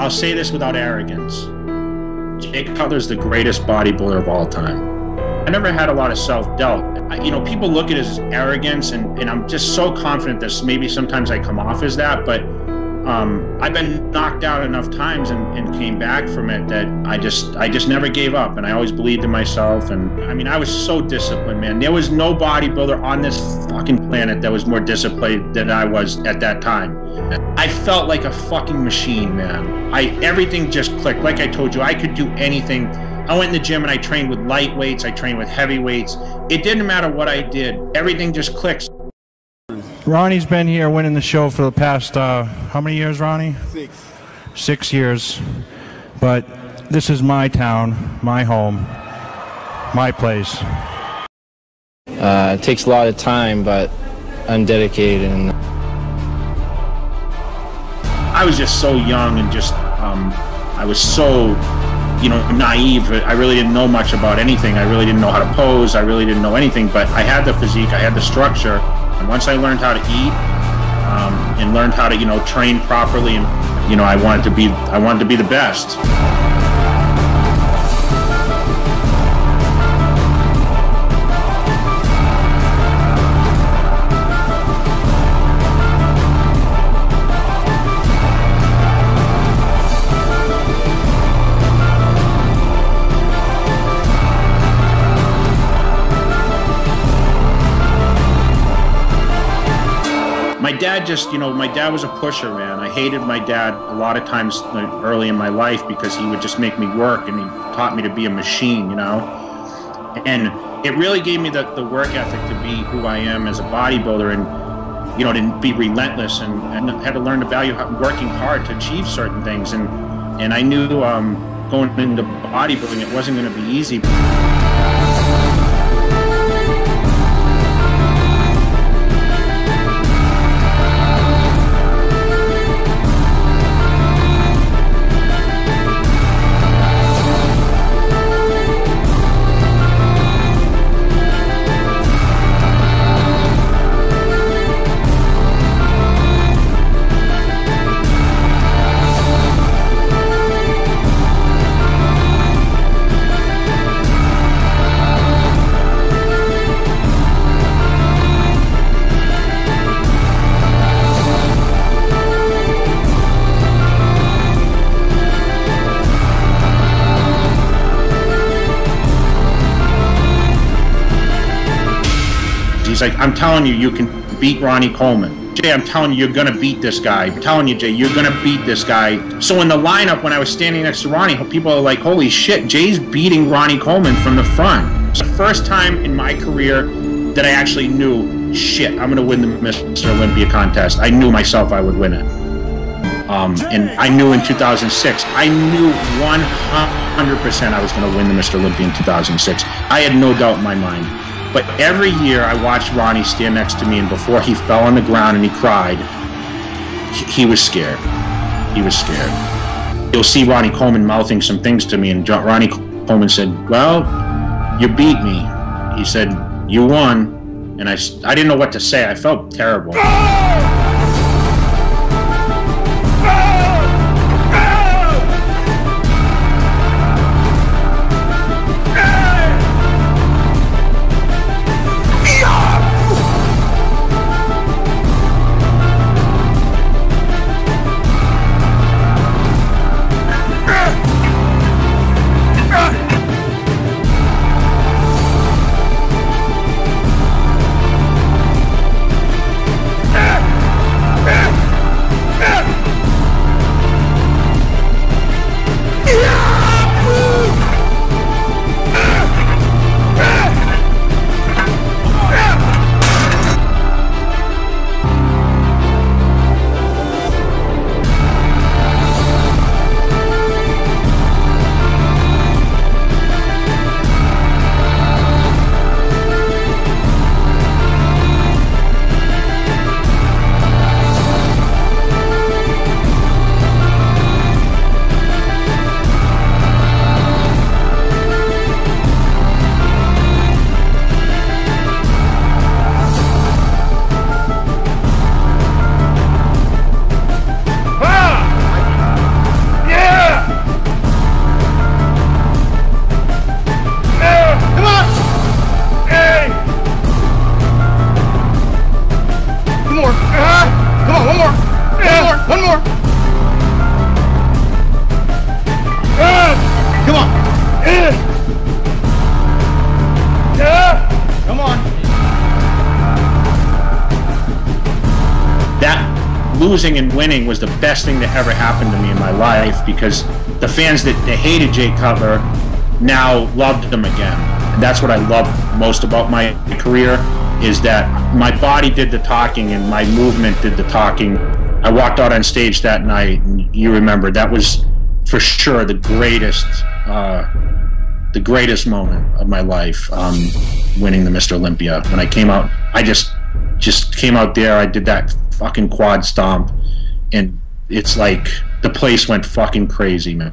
I'll say this without arrogance. Jay Cutler's the greatest bodybuilder of all time. I never had a lot of self-doubt. You know, people look at it as arrogance, and I'm just so confident that maybe sometimes I come off as that, but I've been knocked out enough times and came back from it that I just never gave up, and I always believed in myself. And I mean, I was so disciplined, man. There was no bodybuilder on this fucking planet that was more disciplined than I was at that time. I felt like a fucking machine, man. Everything just clicked. Like I told you, I could do anything. I went in the gym and I trained with light weights, I trained with heavy weights. It didn't matter what I did. Everything just clicks. Ronnie's been here winning the show for the past, how many years, Ronnie? 6. 6 years. But this is my town, my home, my place. It takes a lot of time, but I'm dedicated. And I was just so young and just, I was so, you know, naive. I really didn't know much about anything. I really didn't know how to pose. I really didn't know anything, but I had the physique, I had the structure. And once I learned how to eat, and learned how to, you know, train properly, and, you know, I wanted to be the best. My dad just, you know, my dad was a pusher, man. I hated my dad a lot of times early in my life because he would just make me work, and he taught me to be a machine, you know? And it really gave me the work ethic to be who I am as a bodybuilder, and, you know, to be relentless, and had to learn to value working hard to achieve certain things. And I knew going into bodybuilding, it wasn't going to be easy. He's like, I'm telling you, you can beat Ronnie Coleman. Jay, I'm telling you, you're going to beat this guy. I'm telling you, Jay, you're going to beat this guy. So in the lineup, when I was standing next to Ronnie, people are like, holy shit, Jay's beating Ronnie Coleman from the front. It's the first time in my career that I actually knew, shit, I'm going to win the Mr. Olympia contest. I knew myself I would win it. And I knew in 2006, I knew 100% I was going to win the Mr. Olympia in 2006. I had no doubt in my mind. But every year I watched Ronnie stand next to me, and before he fell on the ground and he cried, he was scared. He was scared. You'll see Ronnie Coleman mouthing some things to me, and Ronnie Coleman said, well, you beat me. He said, you won. And I didn't know what to say. I felt terrible. losing and winning was the best thing that ever happened to me in my life, because the fans that hated Jay Cutler now loved him again. And that's what I love most about my career, is that my body did the talking and my movement did the talking. I walked out on stage that night, and you remember, that was for sure the greatest moment of my life, winning the Mr. Olympia. When I came out, I just came out there, I did that fucking quad stomp, and it's like the place went fucking crazy, man.